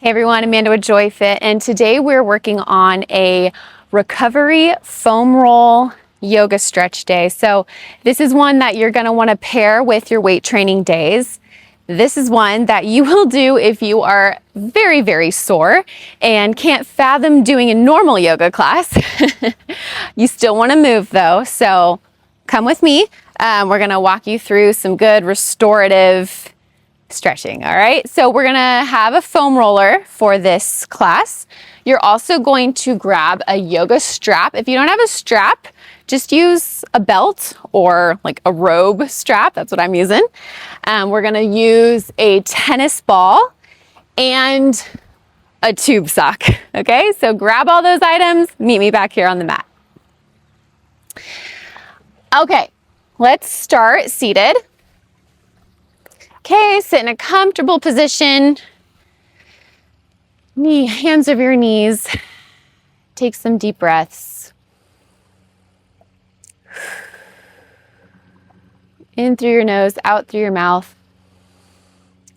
Hey everyone, Amanda with Joyfit, and today we're working on a recovery foam roll yoga stretch day. So this is one that you're going to want to pair with your weight training days. This is one that you will do if you are very, very sore and can't fathom doing a normal yoga class. You still want to move though, so come with me. We're going to walk you through some good restorative stretching. All right, so we're gonna have a foam roller for this class. You're also going to grab a yoga strap. If you don't have a strap, just use a belt or like a robe strap. That's what I'm using. We're gonna use a tennis ball and a tube sock. Okay, so grab all those items, meet me back here on the mat. Okay, let's start seated. Okay, sit in a comfortable position. Hands over your knees. Take some deep breaths. In through your nose, out through your mouth.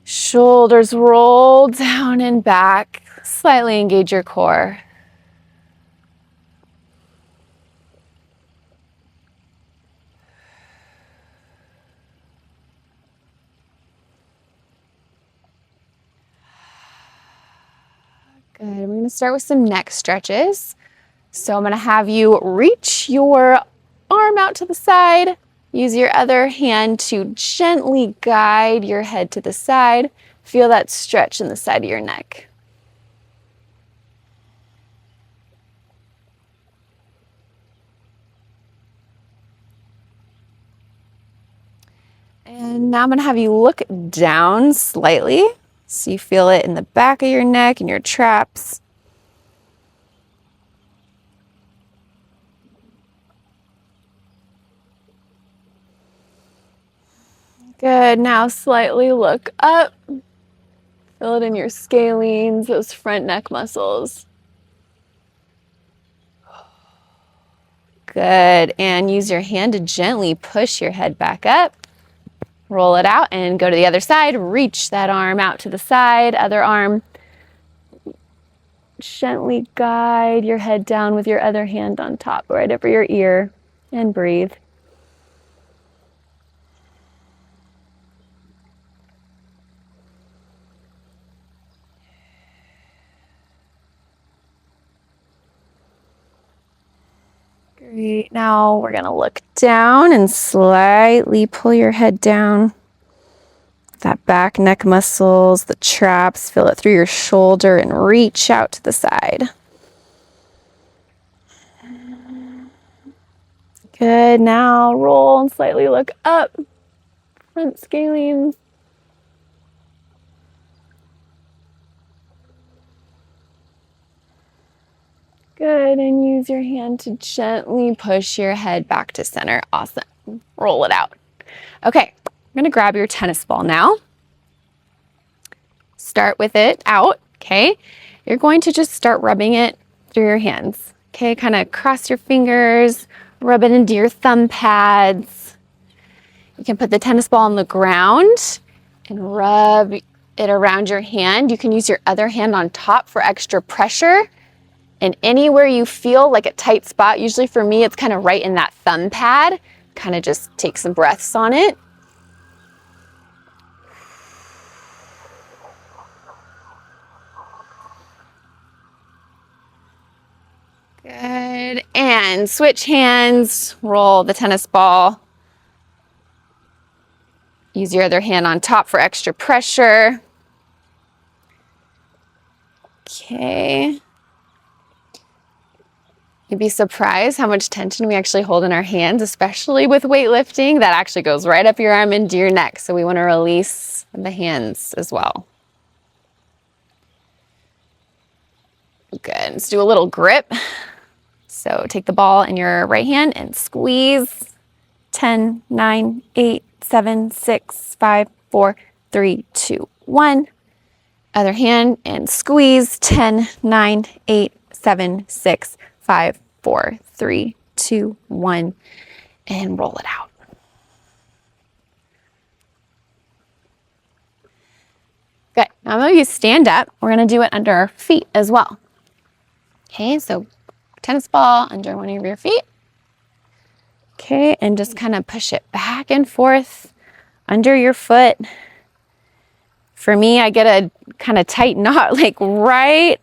Shoulders roll down and back. Slightly engage your core. Good. We're going to start with some neck stretches. So I'm going to have you reach your arm out to the side. Use your other hand to gently guide your head to the side. Feel that stretch in the side of your neck. And now I'm going to have you look down slightly. So you feel it in the back of your neck and your traps. Good. Now slightly look up. Feel it in your scalenes, those front neck muscles. Good. And use your hand to gently push your head back up. Roll it out and go to the other side. Reach that arm out to the side, other arm. Gently guide your head down with your other hand on top, right over your ear, and breathe. Great. Now we're going to look down and slightly pull your head down. That back neck muscles, the traps, feel it through your shoulder and reach out to the side. Good. Now roll and slightly look up. Front scalenes. Good. And use your hand to gently push your head back to center. Awesome. Roll it out. Okay. I'm going to grab your tennis ball now. Start with it out, okay? You're going to just start rubbing it through your hands, okay? Kind of cross your fingers, rub it into your thumb pads. You can put the tennis ball on the ground and rub it around your hand. You can use your other hand on top for extra pressure. And anywhere you feel like a tight spot, usually for me, it's kind of right in that thumb pad. Kind of just take some breaths on it. Good. And switch hands, roll the tennis ball. Use your other hand on top for extra pressure. Okay. You'd be surprised how much tension we actually hold in our hands, especially with weightlifting. That actually goes right up your arm into your neck. So we want to release the hands as well. Good. Let's do a little grip. So take the ball in your right hand and squeeze. 10, 9, 8, 7, 6, 5, 4, 3, 2, 1. Other hand and squeeze. 10, 9, 8, 7, 6, 5, 4, 3, 2, 1. And roll it out. Good. Now when you stand up, we're gonna do it under our feet as well. Okay, so tennis ball under one of your feet. Okay, and just kind of push it back and forth under your foot. For me, I get a kind of tight knot like right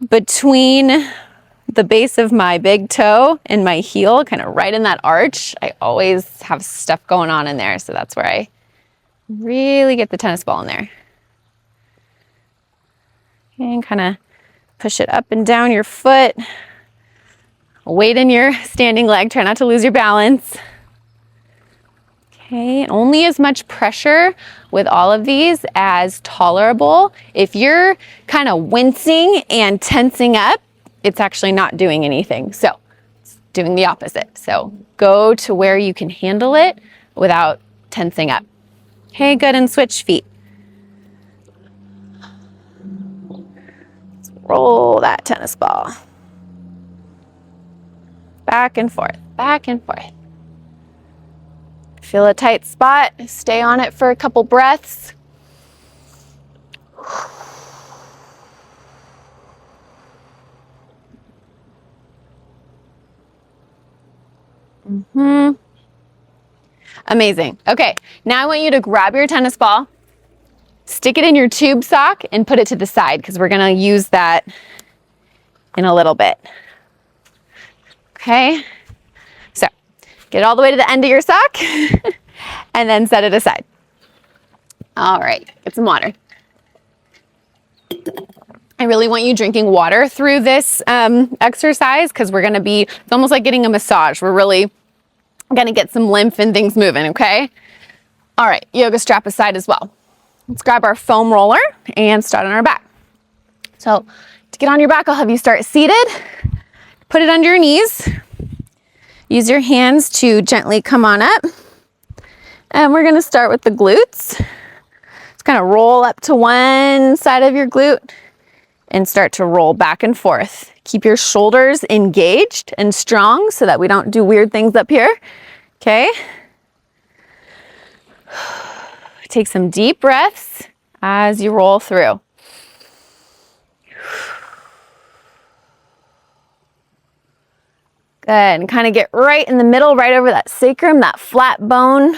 between the base of my big toe and my heel, kind of right in that arch. I always have stuff going on in there, so that's where I really get the tennis ball in there. And kind of push it up and down your foot. Weight in your standing leg. Try not to lose your balance. Okay, only as much pressure with all of these as tolerable. If you're kind of wincing and tensing up, it's actually not doing anything. So it's doing the opposite. So go to where you can handle it without tensing up. Okay, good, and switch feet. Let's roll that tennis ball. Back and forth, back and forth. Feel a tight spot, stay on it for a couple breaths. Amazing. Okay, now I want you to grab your tennis ball, stick it in your tube sock, and put it to the side because we're gonna use that in a little bit. Okay, so get it all the way to the end of your sock and then set it aside. All right, get some water. I really want you drinking water through this exercise because we're gonna be, it's almost like getting a massage. We're really gonna get some lymph and things moving, okay? All right, yoga strap aside as well. Let's grab our foam roller and start on our back. So to get on your back, I'll have you start seated. Put it under your knees. Use your hands to gently come on up. And we're gonna start with the glutes. Just kind of roll up to one side of your glute and start to roll back and forth. Keep your shoulders engaged and strong so that we don't do weird things up here. Okay? Take some deep breaths as you roll through. Good, and kind of get right in the middle, right over that sacrum, that flat bone.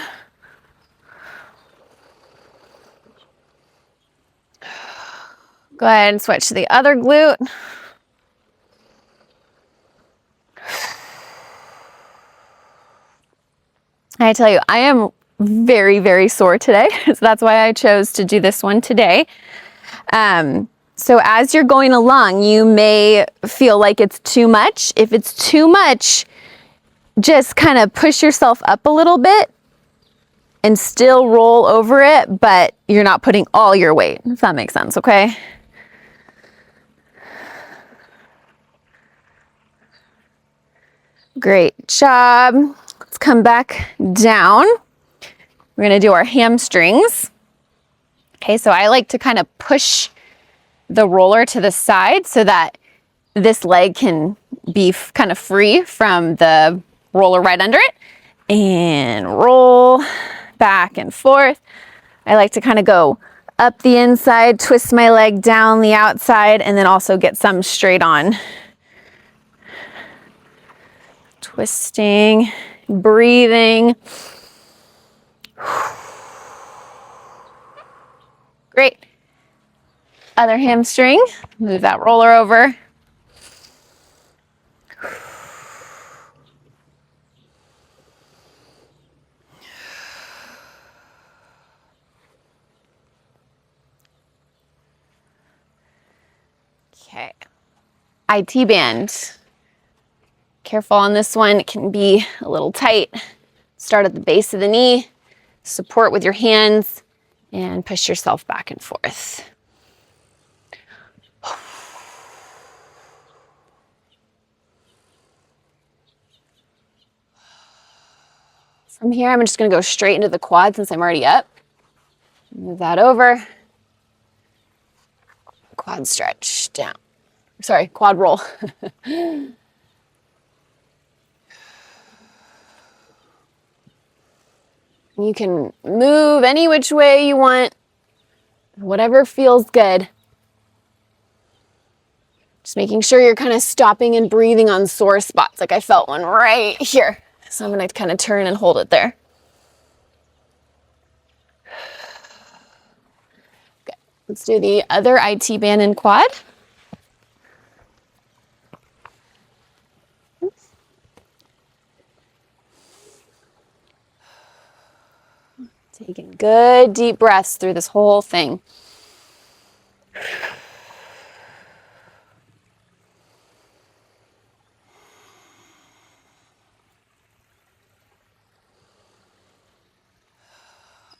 Go ahead and switch to the other glute. I tell you, I am very, very sore today, so that's why I chose to do this one today. So as you're going along, you may feel like it's too much. If it's too much, just kind of push yourself up a little bit and still roll over it, but you're not putting all your weight, if that makes sense, okay? Great job. Let's come back down. We're gonna do our hamstrings. Okay, so I like to kind of push the roller to the side so that this leg can be kind of free from the roller right under it. And roll back and forth. I like to kind of go up the inside, twist my leg down the outside, and then also get some straight on. Twisting, breathing. Great. Other hamstring, move that roller over. Okay. IT band. Careful on this one, it can be a little tight. Start at the base of the knee, support with your hands, and push yourself back and forth. From here, I'm just gonna go straight into the quad since I'm already up. Move that over. Quad stretch down. Sorry, quad roll. You can move any which way you want Whatever feels good. Just making sure you're kind of stopping and breathing on sore spots. Like I felt one right here. So I'm going to kind of turn and hold it there. Okay, let's do the other IT band and quad. Taking good deep breaths through this whole thing.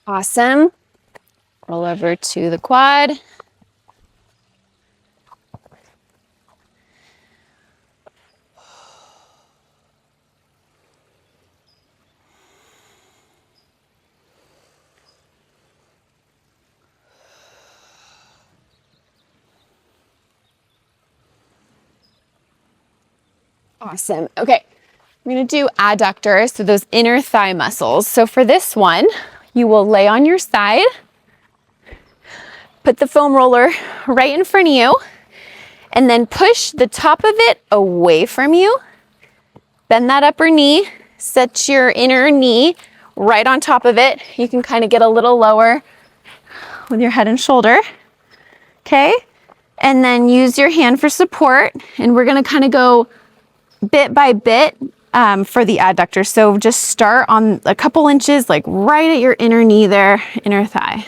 Awesome. Roll over to the quad. Awesome. Okay, I'm going to do adductors, so those inner thigh muscles. So for this one, you will lay on your side, put the foam roller right in front of you, and then push the top of it away from you. Bend that upper knee, set your inner knee right on top of it. You can kind of get a little lower with your head and shoulder. Okay, and then use your hand for support, and we're going to kind of go bit by bit for the adductor. So just start on a couple inches, like right at your inner knee there, inner thigh.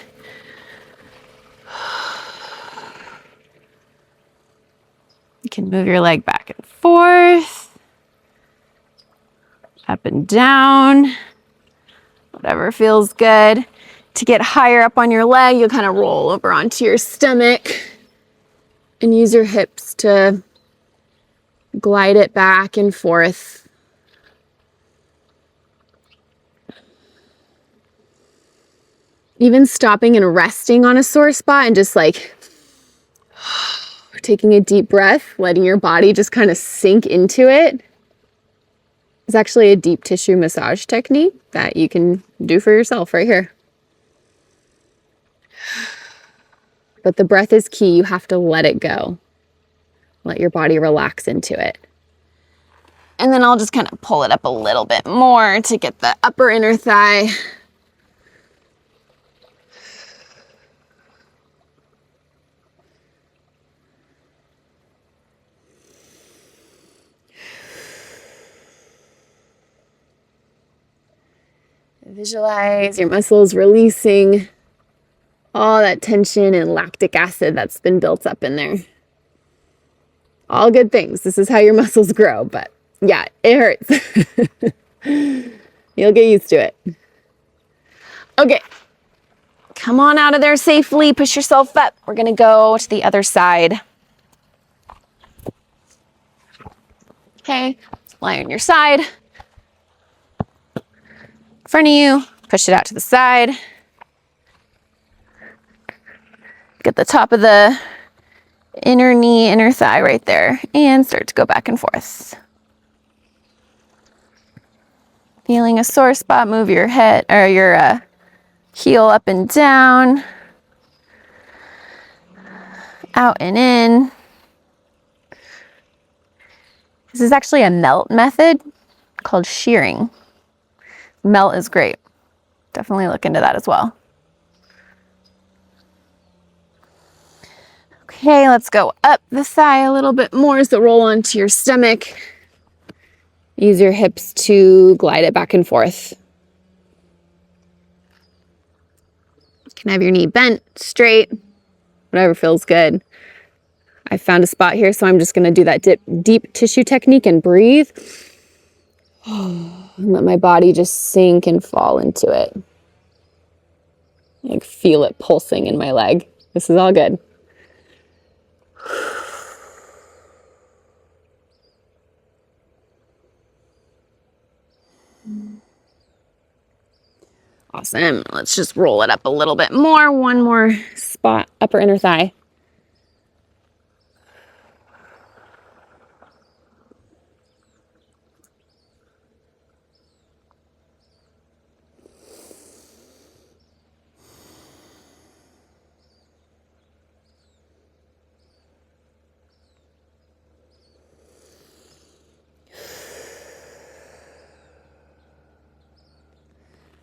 You can move your leg back and forth, up and down, whatever feels good. To get higher up on your leg, you'll kind of roll over onto your stomach and use your hips to glide it back and forth. Even stopping and resting on a sore spot and just like taking a deep breath, letting your body just kind of sink into it. It's actually a deep tissue massage technique that you can do for yourself right here. But the breath is key. You have to let it go. Let your body relax into it. And then I'll just kind of pull it up a little bit more to get the upper inner thigh. Visualize your muscles releasing all that tension and lactic acid that's been built up in there. All good things. This is how your muscles grow, but yeah, it hurts. You'll get used to it. Okay, come on out of there safely. Push yourself up. We're going to go to the other side. Okay, lie on your side. In front of you, push it out to the side. Get the top of the inner knee, inner thigh right there, and start to go back and forth. Feeling a sore spot, move your head or your heel up and down, out and in. This is actually a melt method called shearing. Melt is great. Definitely look into that as well. Okay, let's go up the thigh a little bit more. So roll onto your stomach. Use your hips to glide it back and forth. You can have your knee bent, straight, whatever feels good. I found a spot here, so I'm just going to do that deep tissue technique and breathe. And let my body just sink and fall into it. Like feel it pulsing in my leg. This is all good. Awesome. Let's just roll it up a little bit more. One more spot, upper inner thigh.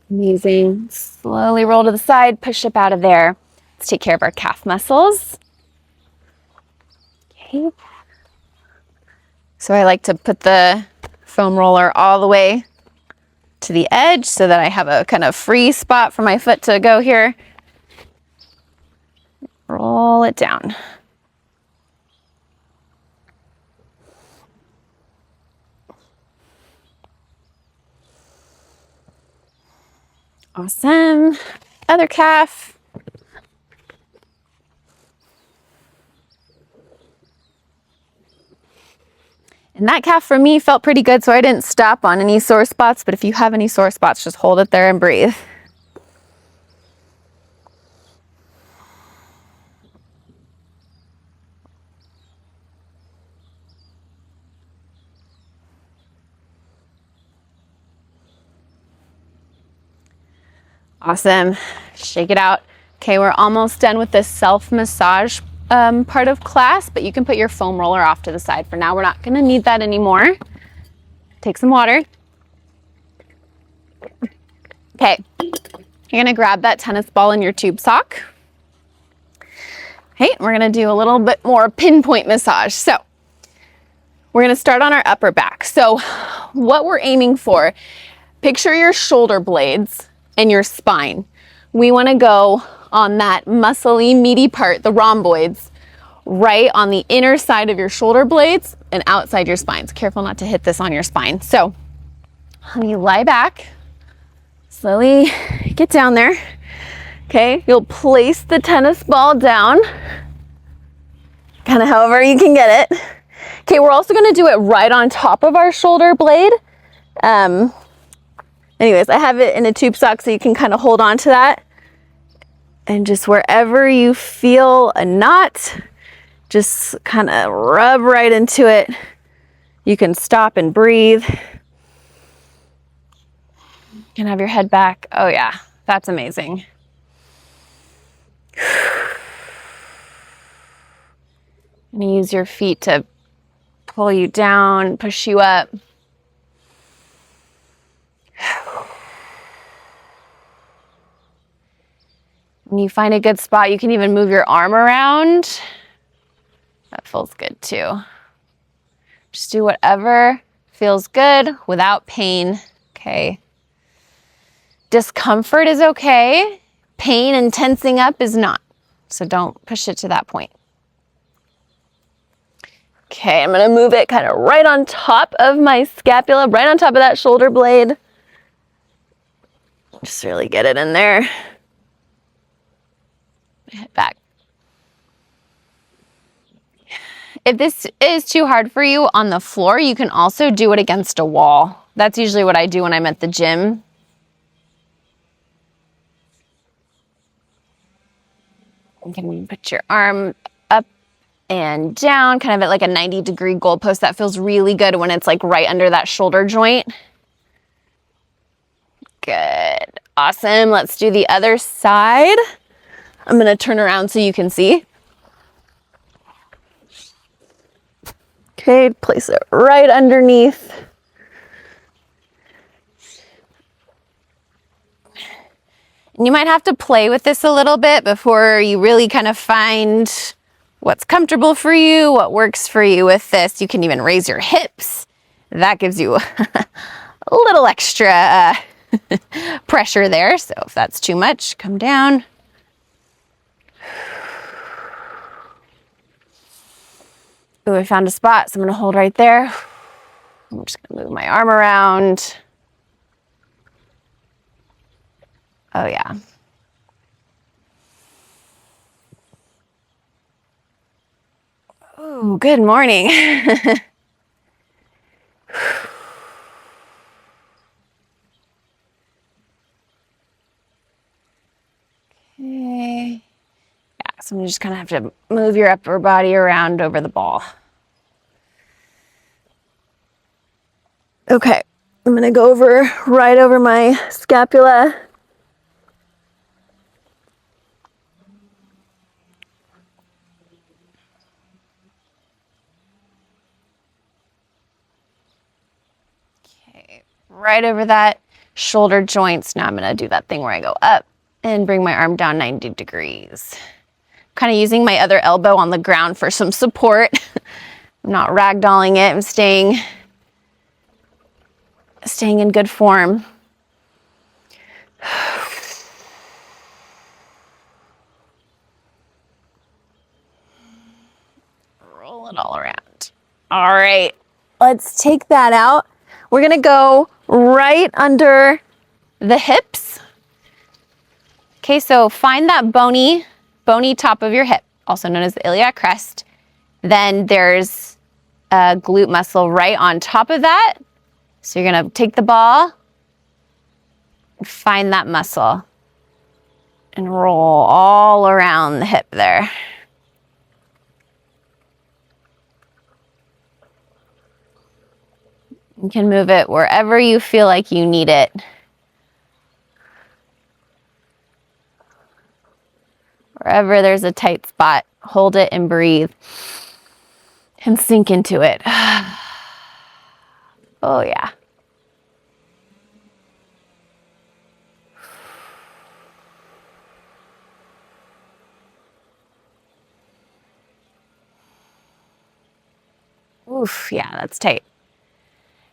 Amazing. Slowly roll to the side, push up out of there. Let's take care of our calf muscles. Okay. So I like to put the foam roller all the way to the edge so that I have a kind of free spot for my foot to go here. Roll it down. Awesome. Other calf. And that calf for me felt pretty good, so I didn't stop on any sore spots, but if you have any sore spots, just hold it there and breathe. Awesome. Shake it out. Okay, we're almost done with this self-massage part of class, but you can put your foam roller off to the side for now. We're not going to need that anymore. Take some water. Okay, you're going to grab that tennis ball in your tube sock. Okay, we're going to do a little bit more pinpoint massage. So we're going to start on our upper back. So what we're aiming for, picture your shoulder blades and your spine. We want to go on that muscly, meaty part, the rhomboids, right on the inner side of your shoulder blades and outside your spine. So careful not to hit this on your spine. So you lie back, slowly get down there. Okay, you'll place the tennis ball down, kind of however you can get it. Okay, we're also going to do it right on top of our shoulder blade. Anyways, I have it in a tube sock so you can kind of hold on to that. And just wherever you feel a knot, just kind of rub right into it. You can stop and breathe. You can have your head back. Oh yeah, that's amazing. And use your feet to pull you down, push you up. When you find a good spot, you can even move your arm around. That feels good too. Just do whatever feels good without pain, okay? Discomfort is okay. Pain and tensing up is not. So don't push it to that point. Okay, I'm gonna move it kind of right on top of my scapula, right on top of that shoulder blade. Just really get it in there. Head back. If this is too hard for you on the floor, you can also do it against a wall. That's usually what I do when I'm at the gym. You can put your arm up and down, kind of at like a 90-degree goalpost. That feels really good when it's like right under that shoulder joint. Good. Awesome. Let's do the other side. I'm going to turn around so you can see. Okay, place it right underneath. And you might have to play with this a little bit before you really kind of find what's comfortable for you, what works for you with this. You can even raise your hips. That gives you a little extra pressure there. So if that's too much, come down. Oh, I found a spot, so I'm gonna hold right there. I'm just gonna move my arm around. Oh yeah. Oh, good morning. Okay. Yeah, so you just kind of have to move your upper body around over the ball. Okay, I'm gonna go right over my scapula. Okay, right over that shoulder joints. Now I'm gonna do that thing where I go up and bring my arm down 90 degrees. Kind of using my other elbow on the ground for some support. I'm not ragdolling it, I'm staying in good form. Roll it all around. All right, let's take that out. We're gonna go right under the hips. Okay, so find that bony top of your hip, also known as the iliac crest. Then there's a glute muscle right on top of that. So you're gonna take the ball and find that muscle and roll all around the hip there. You can move it wherever you feel like you need it. Wherever there's a tight spot, hold it and breathe and sink into it. Oh yeah. Oof, yeah, that's tight.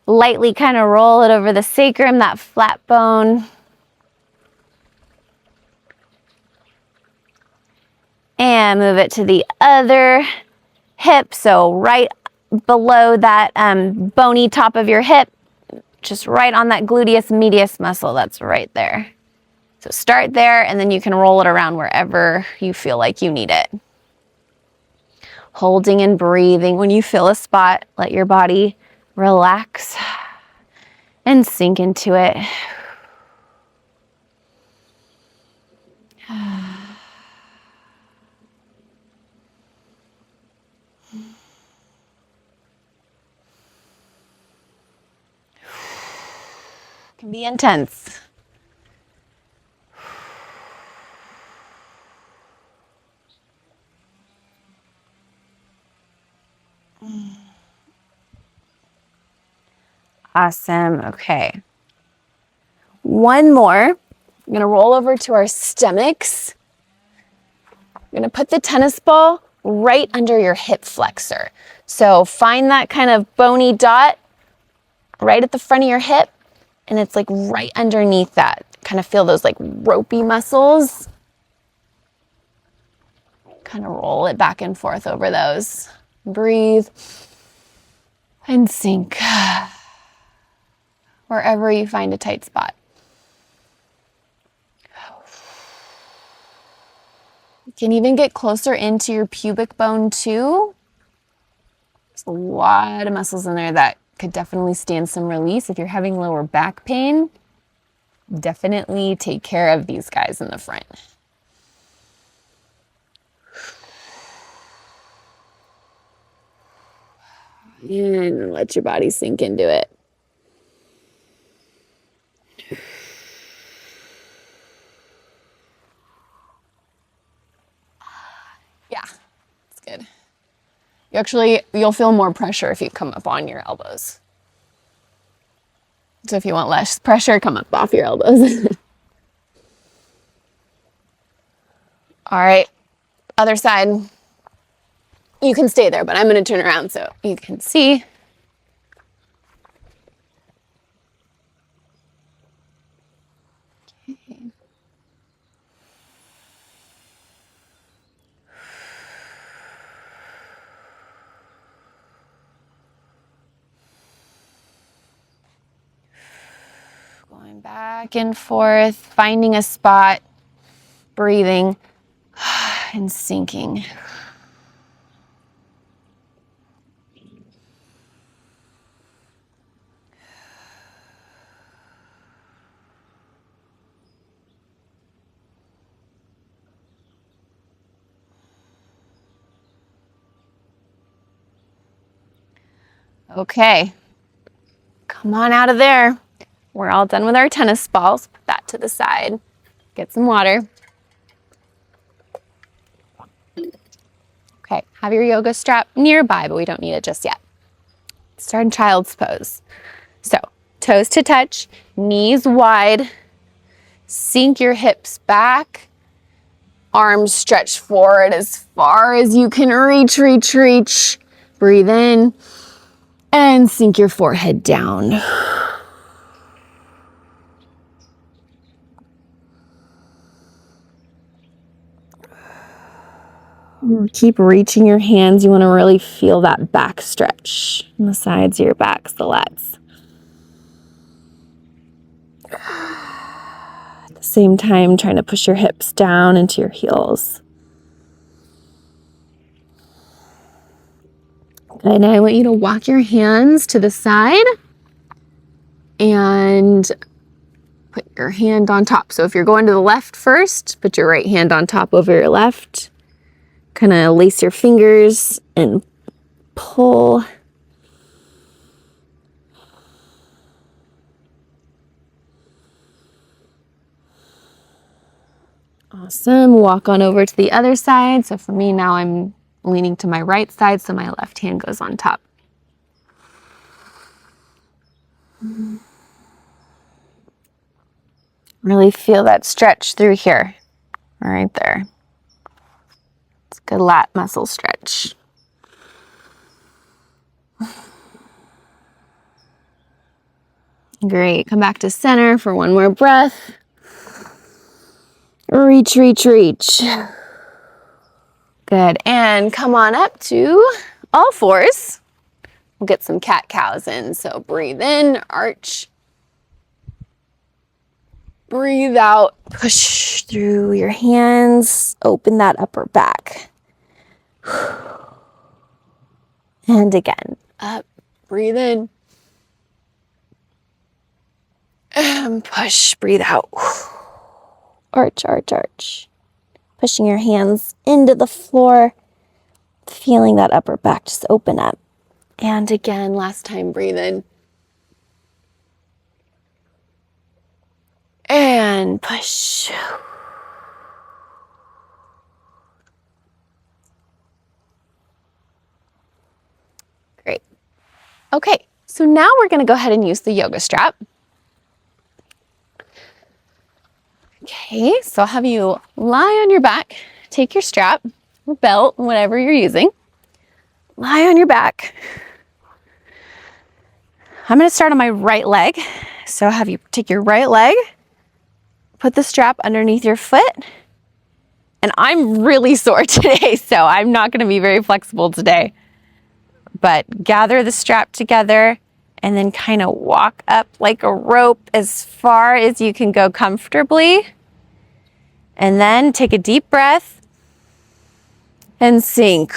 Lightly kind of roll it over the sacrum, that flat bone. And move it to the other hip, so right below that bony top of your hip, just right on that gluteus medius muscle that's right there. So start there, and then you can roll it around wherever you feel like you need it. Holding and breathing. When you feel a spot, let your body relax and sink into it. Can be intense. Awesome. Okay. One more. I'm going to roll over to our stomachs. I'm going to put the tennis ball right under your hip flexor. So find that kind of bony dot right at the front of your hip, and it's like right underneath that. Kind of feel those like ropey muscles. Kind of roll it back and forth over those. Breathe and sink wherever you find a tight spot. You can even get closer into your pubic bone too. There's a lot of muscles in there that could definitely stand some release. If you're having lower back pain, definitely take care of these guys in the front. And let your body sink into it. Yeah, it's good. You'll feel more pressure if you come up on your elbows. So if you want less pressure, come up off your elbows. All right, other side. You can stay there, but I'm going to turn around so you can see. Okay. Going back and forth, finding a spot, breathing, and sinking. Okay, come on out of there. We're all done with our tennis balls. Put that to the side. Get some water. Okay, have your yoga strap nearby, but we don't need it just yet. Start in child's pose. So Toes to touch, knees wide. Sink your hips back. Arms stretch forward as far as you can reach, reach, reach. Breathe in and sink your forehead down. Keep reaching your hands. You want to really feel that back stretch on the sides of your backs, the lats. At the same time, trying to push your hips down into your heels. Good. Now I want you to walk your hands to the side and put your hand on top. So if you're going to the left first, put your right hand on top over your left. Kind of lace your fingers and pull. Awesome. Walk on over to the other side. So for me now, I'm leaning to my right side, so my left hand goes on top. Really feel that stretch through here, right there. It's a good lat muscle stretch. Great. Come back to center for one more breath. Reach, reach, reach. Good. And come on up to all fours. We'll get some cat-cows in. So breathe in, arch. Breathe out, push through your hands, open that upper back. And again, up, breathe in. And push, breathe out. Arch, arch, arch. Pushing your hands into the floor, feeling that upper back just open up. And again, last time, breathe in. And push. Great. Okay, so now we're going to go ahead and use the yoga strap. Okay, so I'll have you lie on your back, take your strap or belt, whatever you're using. Lie on your back. I'm going to start on my right leg. So I'll have you take your right leg, put the strap underneath your foot. And I'm really sore today, so I'm not going to be very flexible today. But gather the strap together and then kind of walk up like a rope as far as you can go comfortably. And then take a deep breath and sink.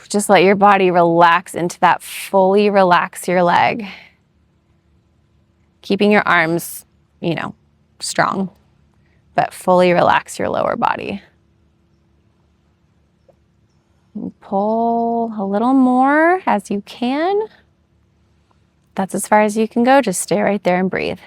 Just let your body relax into that. Fully relax your leg. Keeping your arms, strong, but fully relax your lower body. And pull a little more as you can. That's as far as you can go. Just stay right there and breathe.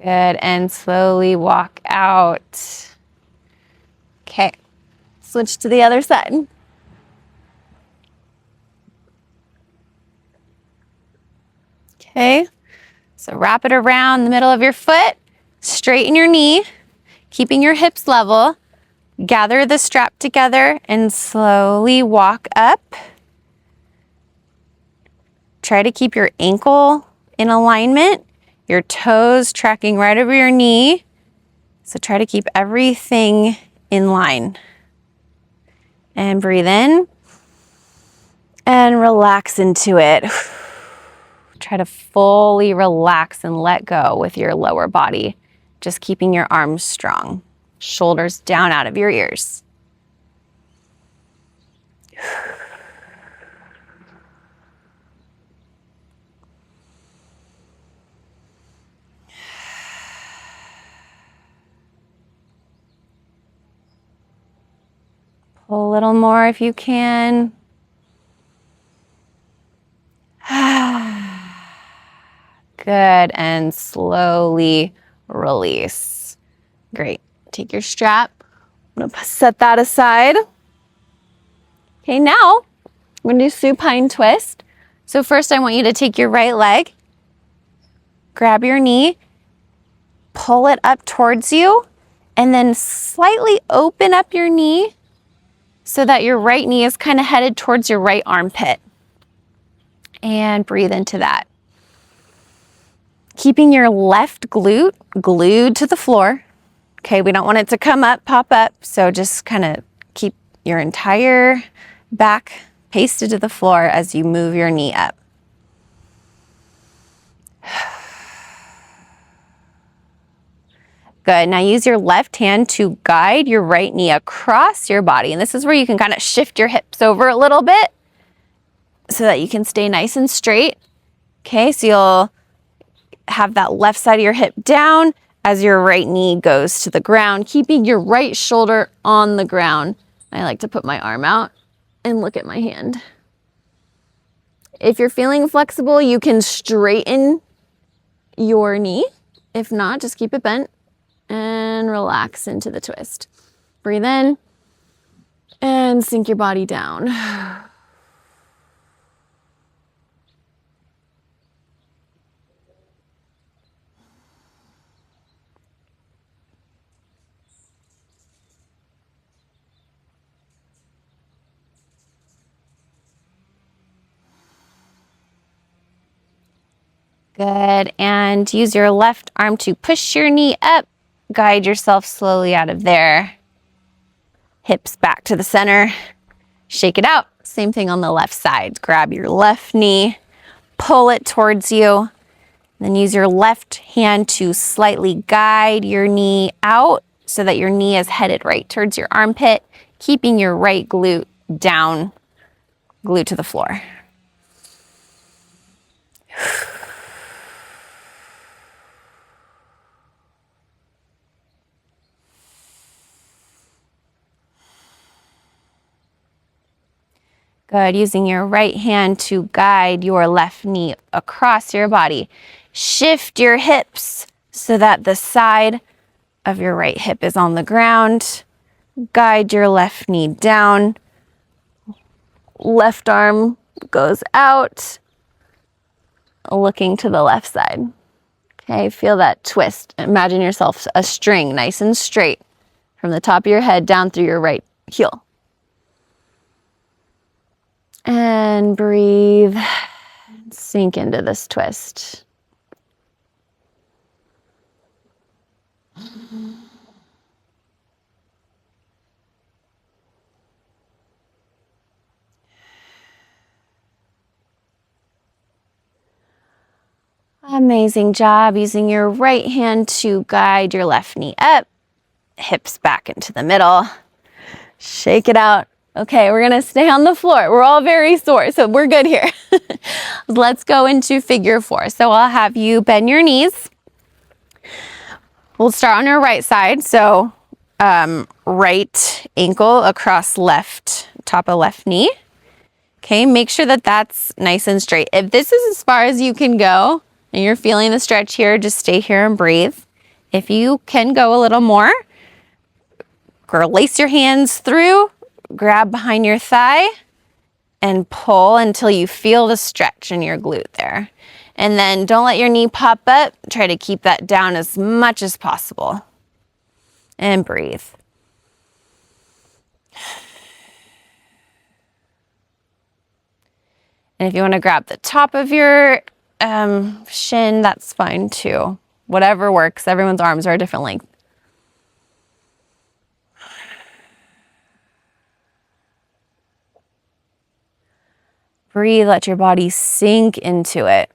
Good, and slowly walk out. Okay, switch to the other side. Okay, so wrap it around the middle of your foot, straighten your knee, keeping your hips level. Gather the strap together and slowly walk up. Try to keep your ankle in alignment, your toes tracking right over your knee. So try to keep everything in line. And breathe in and relax into it. Try to fully relax and let go with your lower body. Just keeping your arms strong. Shoulders down out of your ears. Pull a little more if you can. Good, and slowly release. Great. Take your strap. I'm gonna set that aside. Okay, now we're gonna do supine twist. So first I want you to take your right leg, grab your knee, pull it up towards you, and then slightly open up your knee so that your right knee is kind of headed towards your right armpit. And breathe into that. Keeping your left glute glued to the floor. Okay, we don't want it to come up, pop up, so just kind of keep your entire back pasted to the floor as you move your knee up. Good, now use your left hand to guide your right knee across your body. And this is where you can kind of shift your hips over a little bit so that you can stay nice and straight. Okay, so you'll have that left side of your hip down as your right knee goes to the ground, keeping your right shoulder on the ground. I like to put my arm out and look at my hand. If you're feeling flexible, you can straighten your knee. If not, just keep it bent and relax into the twist. Breathe in and sink your body down. Good, and use your left arm to push your knee up. Guide yourself slowly out of there. Hips back to the center. Shake it out. Same thing on the left side. Grab your left knee, pull it towards you. Then use your left hand to slightly guide your knee out so that your knee is headed right towards your armpit, keeping your right glute down, glued to the floor. Good, using your right hand to guide your left knee across your body. Shift your hips so that the side of your right hip is on the ground. Guide your left knee down. Left arm goes out, looking to the left side. Okay, feel that twist. Imagine yourself a string, nice and straight, from the top of your head down through your right heel. And breathe, sink into this twist. Amazing job using your right hand to guide your left knee up, hips back into the middle. Shake it out. Okay, we're gonna stay on the floor. We're all very sore, so we're good here. Let's go into figure four. So I'll have you bend your knees. We'll start on your right side. So right ankle across left, top of left knee. Okay, make sure that that's nice and straight. If this is as far as you can go and you're feeling the stretch here, just stay here and breathe. If you can go a little more, lace your hands through, grab behind your thigh and pull until you feel the stretch in your glute there. And then don't let your knee pop up. Try to keep that down as much as possible. And breathe. And if you want to grab the top of your shin, that's fine too. Whatever works. Everyone's arms are a different length. Breathe, let your body sink into it.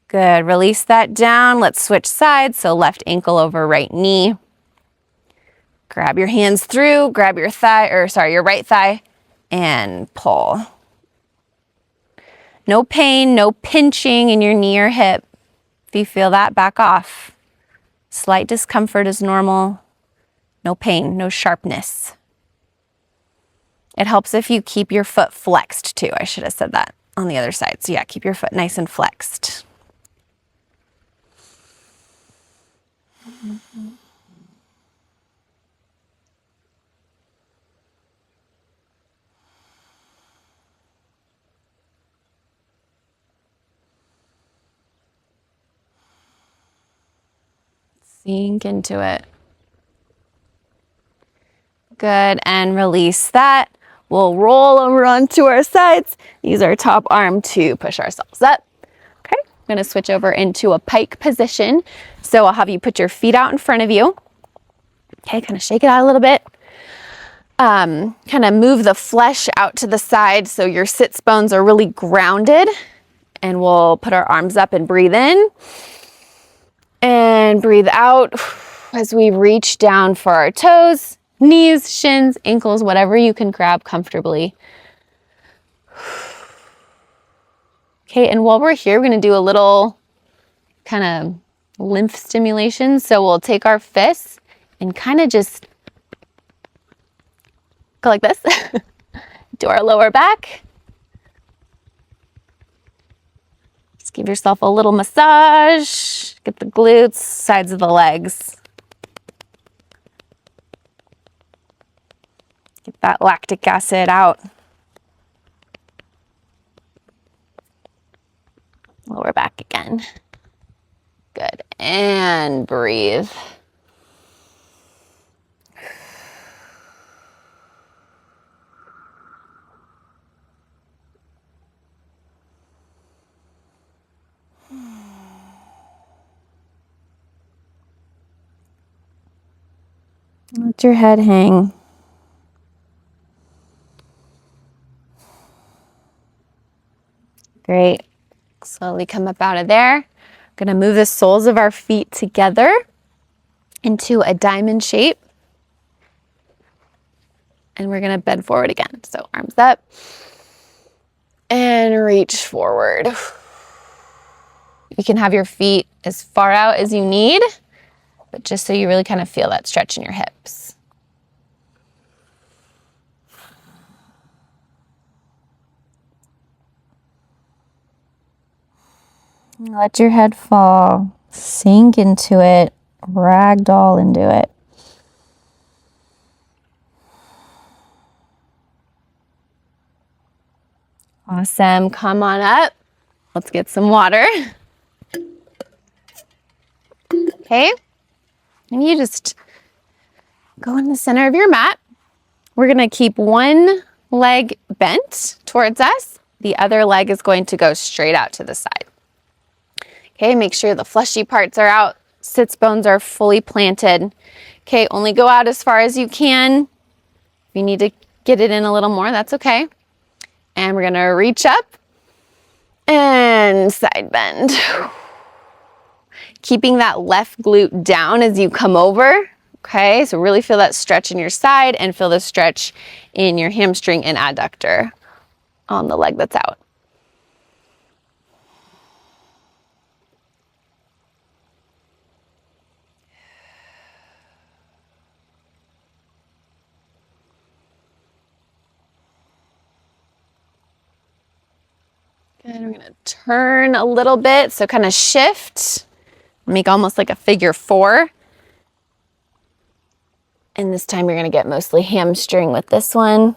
Good, release that down. Let's switch sides. So left ankle over right knee. Grab your hands through, grab your your right thigh and pull. No pain, no pinching in your knee or hip. If you feel that, back off. Slight discomfort is normal. No pain, no sharpness. It helps if you keep your foot flexed too. I should have said that. on the other side. So yeah, keep your foot nice and flexed. Sink into it. Good, and release that. We'll roll over onto our sides. Use our top arm to push ourselves up. Okay, I'm gonna switch over into a pike position. So I'll have you put your feet out in front of you. Okay, kind of shake it out a little bit. Kind of move the flesh out to the side so your sits bones are really grounded. And we'll put our arms up and breathe in. And breathe out as we reach down for our toes. Knees, shins, ankles, whatever you can grab comfortably. Okay, and while we're here, we're going to do a little kind of lymph stimulation. So we'll take our fists and kind of just go like this to our lower back. Just give yourself a little massage. Get the glutes, sides of the legs. Get that lactic acid out. Lower back again. Good. And breathe. Let your head hang. Great. Slowly come up out of there. Gonna move the soles of our feet together into a diamond shape. And we're gonna bend forward again. So arms up and reach forward. You can have your feet as far out as you need, but just so you really kind of feel that stretch in your hips. Let your head fall, sink into it, ragdoll into it. Awesome, come on up. Let's get some water. Okay, and you just go in the center of your mat. We're gonna keep one leg bent towards us. The other leg is going to go straight out to the side. Okay, make sure the fleshy parts are out, sits bones are fully planted. Okay, only go out as far as you can. If you need to get it in a little more, that's okay. And we're gonna reach up and side bend. Keeping that left glute down as you come over. Okay, so really feel that stretch in your side and feel the stretch in your hamstring and adductor on the leg that's out. And we're gonna turn a little bit, so kind of shift, make almost like a figure four. And this time you're gonna get mostly hamstring with this one.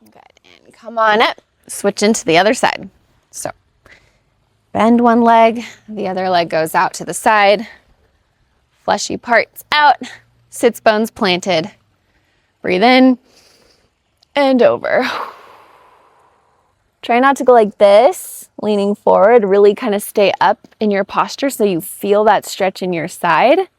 Good, and come on up, switch into the other side. So bend one leg, the other leg goes out to the side. Fleshy parts out, sits bones planted. Breathe in and over. Try not to go like this, leaning forward. Really kind of stay up in your posture so you feel that stretch in your side.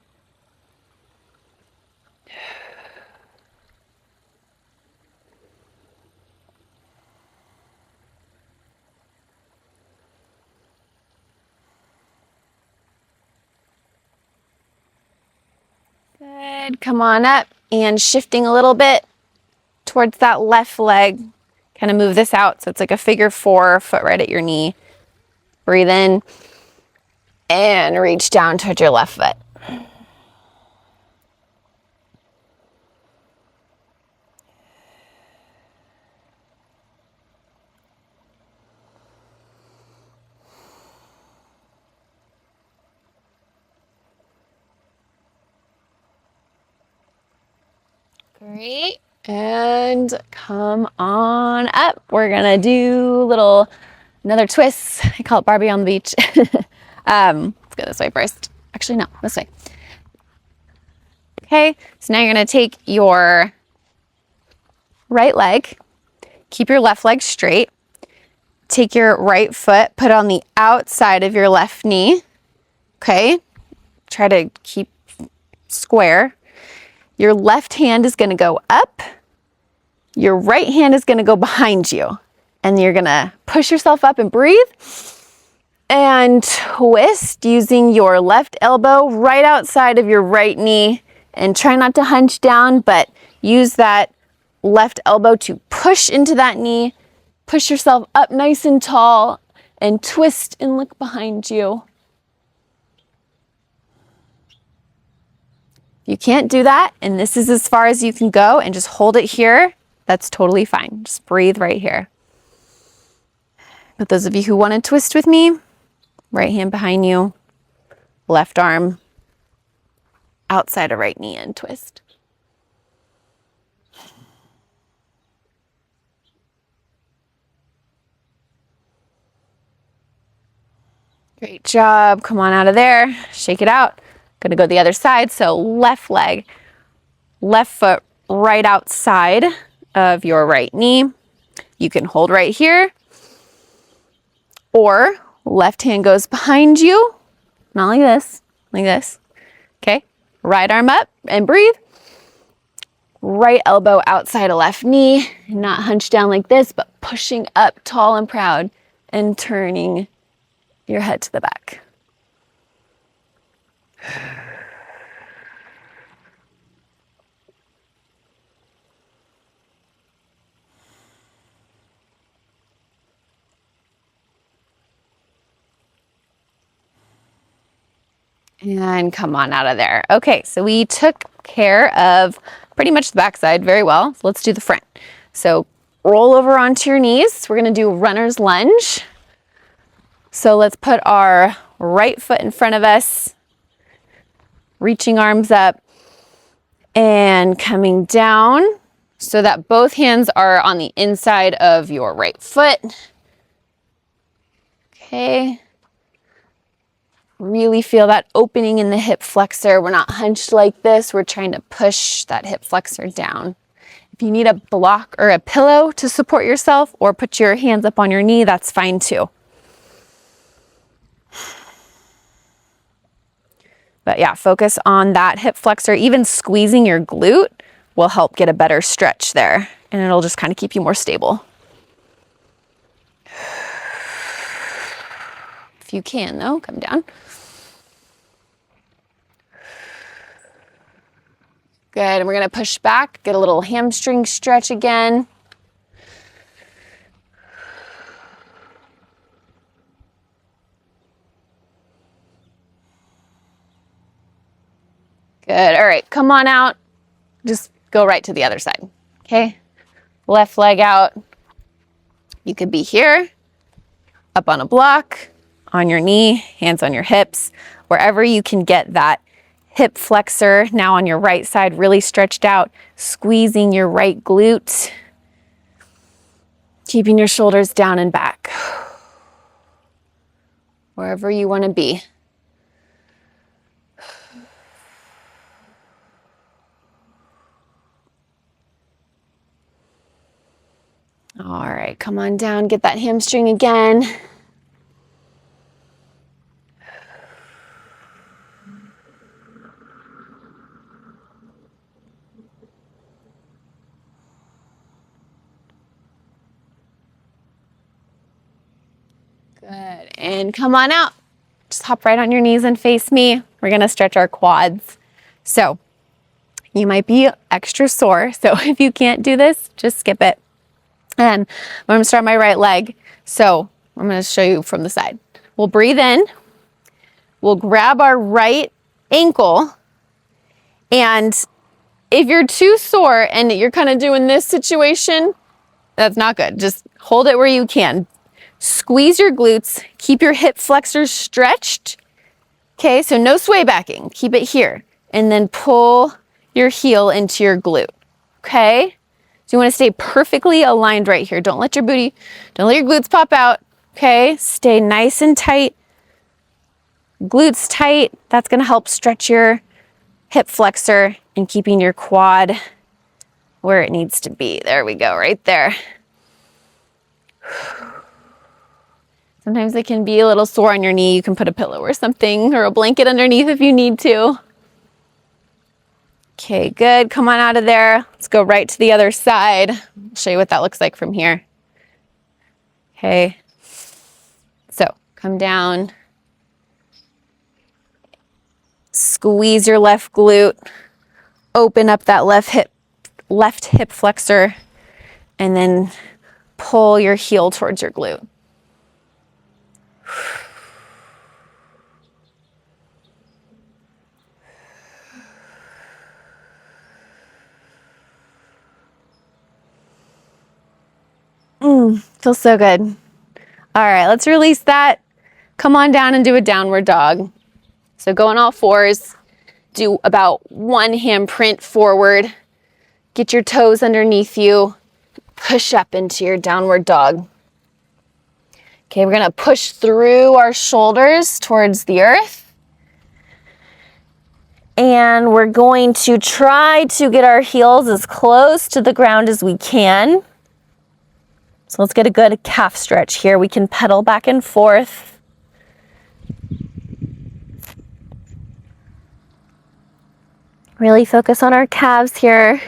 Good, come on up and shifting a little bit towards that left leg. Kind of move this out so it's like a figure four, foot right at your knee. Breathe in And reach down towards your left foot. Great. And come on up. We're gonna do another twist. I call it Barbie on the beach. Let's go this way first. Actually, no, this way. Okay, so now you're gonna take your right leg, keep your left leg straight, take your right foot, put it on the outside of your left knee. Okay, try to keep square. Your left hand is gonna go up. Your right hand is gonna go behind you. And you're gonna push yourself up and breathe. And twist using your left elbow right outside of your right knee. And try not to hunch down, but use that left elbow to push into that knee. Push yourself up nice and tall and twist and look behind you. You can't do that, and this is as far as you can go, and just hold it here. That's totally fine. Just breathe right here. But those of you who want to twist with me, right hand behind you, left arm outside of right knee and twist. Great job. Come on out of there. Shake it out. Gonna go the other side. So left leg, left foot right outside of your right knee. You can hold right here, or left hand goes behind you. Not like this, like this. Okay, right arm up and breathe. Right elbow outside of left knee, not hunched down like this, but pushing up tall and proud and turning your head to the back. And come on out of there. Okay, so we took care of pretty much the backside very well. So let's do the front. So roll over onto your knees. We're gonna do runner's lunge. So let's put our right foot in front of us, reaching arms up and coming down so that both hands are on the inside of your right foot. Okay. Really feel that opening in the hip flexor. We're not hunched like this. We're trying to push that hip flexor down. If you need a block or a pillow to support yourself or put your hands up on your knee, that's fine too. But yeah, focus on that hip flexor. Even squeezing your glute will help get a better stretch there, and it'll just kind of keep you more stable. If you can though, come down. Good, and we're gonna push back, get a little hamstring stretch again. Good, all right, come on out. Just go right to the other side, okay? Left leg out. You could be here, up on a block, on your knee, hands on your hips, wherever you can get that hip flexor now on your right side really stretched out, squeezing your right glute, keeping your shoulders down and back. Wherever you want to be. All right, come on down, get that hamstring again. Good, and come on out. Just hop right on your knees and face me. We're gonna stretch our quads. So you might be extra sore, so if you can't do this, just skip it. And I'm gonna start my right leg. So I'm gonna show you from the side. We'll breathe in, we'll grab our right ankle, and if you're too sore and you're kind of doing this situation, that's not good. Just hold it where you can. Squeeze your glutes, keep your hip flexors stretched. Okay, so no sway backing, keep it here. And then pull your heel into your glute, okay? So you wanna stay perfectly aligned right here. Don't let your glutes pop out, okay? Stay nice and tight. Glutes tight, that's gonna help stretch your hip flexor and keeping your quad where it needs to be. There we go, right there. Sometimes it can be a little sore on your knee. You can put a pillow or something or a blanket underneath if you need to. Okay, good. Come on out of there. Let's go right to the other side. I'll show you what that looks like from here. Okay. So come down. Squeeze your left glute. Open up that left hip flexor, and then pull your heel towards your glute. Feels so good. All right, let's release that. Come on down and do a downward dog. So go on all fours, do about one hand print forward, get your toes underneath you, push up into your downward dog. Okay, we're gonna push through our shoulders towards the earth. And we're going to try to get our heels as close to the ground as we can. So let's get a good calf stretch here. We can pedal back and forth. Really focus on our calves here.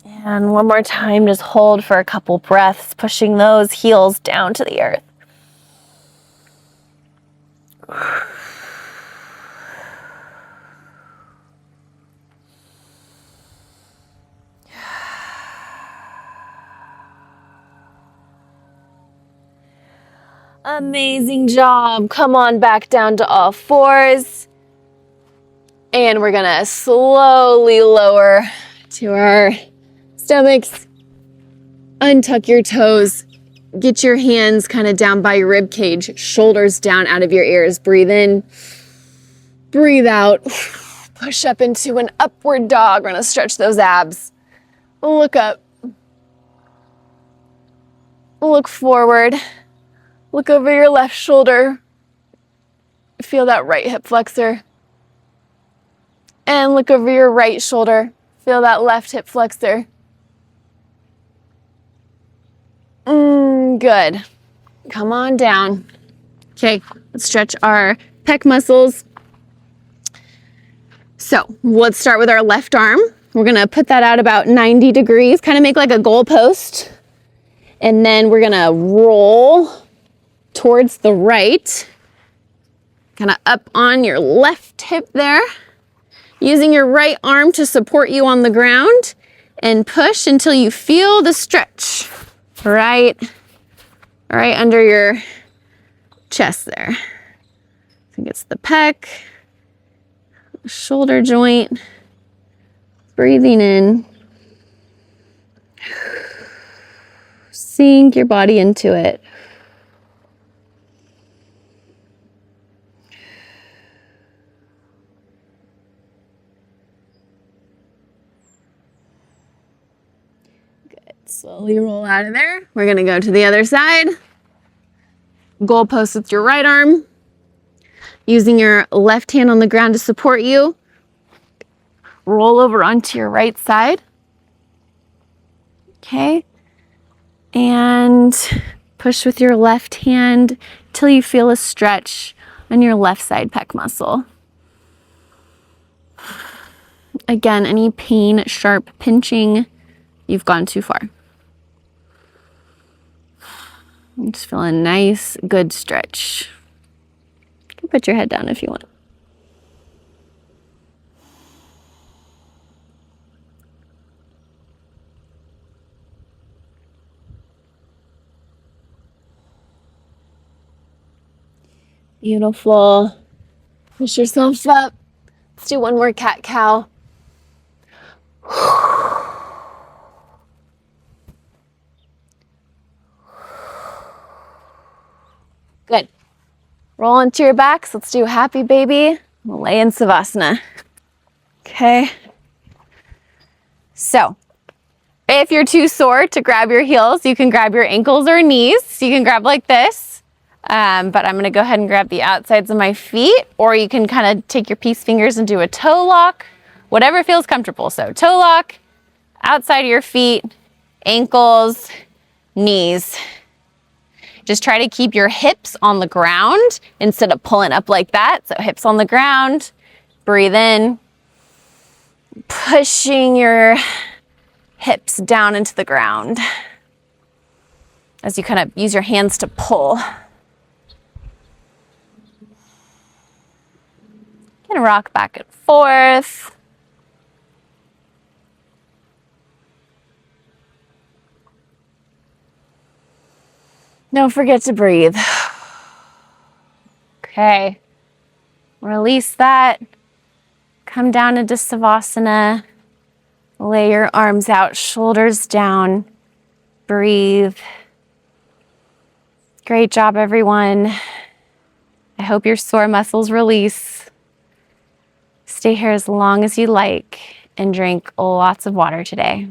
And one more time, just hold for a couple breaths, pushing those heels down to the earth. Amazing job. Come on back down to all fours. And we're gonna slowly lower to our stomachs. Untuck your toes. Get your hands kind of down by your rib cage, shoulders down out of your ears. Breathe in, breathe out. Push up into an upward dog. We're gonna stretch those abs. Look up. Look forward. Look over your left shoulder. Feel that right hip flexor. And look over your right shoulder. Feel that left hip flexor. Good. Come on down. Okay, let's stretch our pec muscles. So let's start with our left arm. We're gonna put that out about 90 degrees, kind of make like a goalpost. And then we're gonna roll towards the right, kind of up on your left hip there, using your right arm to support you on the ground, and push until you feel the stretch right under your chest there. I think it's the pec, shoulder joint. Breathing in. Sink your body into it. Slowly roll out of there. We're gonna go to the other side. Goalpost with your right arm. Using your left hand on the ground to support you. Roll over onto your right side. Okay. And push with your left hand till you feel a stretch on your left side pec muscle. Again, any pain, sharp pinching, you've gone too far. Just feel a nice, good stretch. You can put your head down if you want. Beautiful. Push yourself up. Let's do one more cat-cow. Good. Roll onto your backs. Let's do happy baby. We'll lay in Savasana. Okay. So, if you're too sore to grab your heels, you can grab your ankles or knees. You can grab like this. But I'm going to go ahead and grab the outsides of my feet, or you can kind of take your peace fingers and do a toe lock, whatever feels comfortable. So toe lock, outside of your feet, ankles, knees. Just try to keep your hips on the ground instead of pulling up like that. So hips on the ground, breathe in, pushing your hips down into the ground as you kind of use your hands to pull. Gonna rock back and forth. Don't forget to breathe. Okay. Release that. Come down into Savasana. Lay your arms out, shoulders down. Breathe. Great job, everyone. I hope your sore muscles release. Stay here as long as you like and drink lots of water today.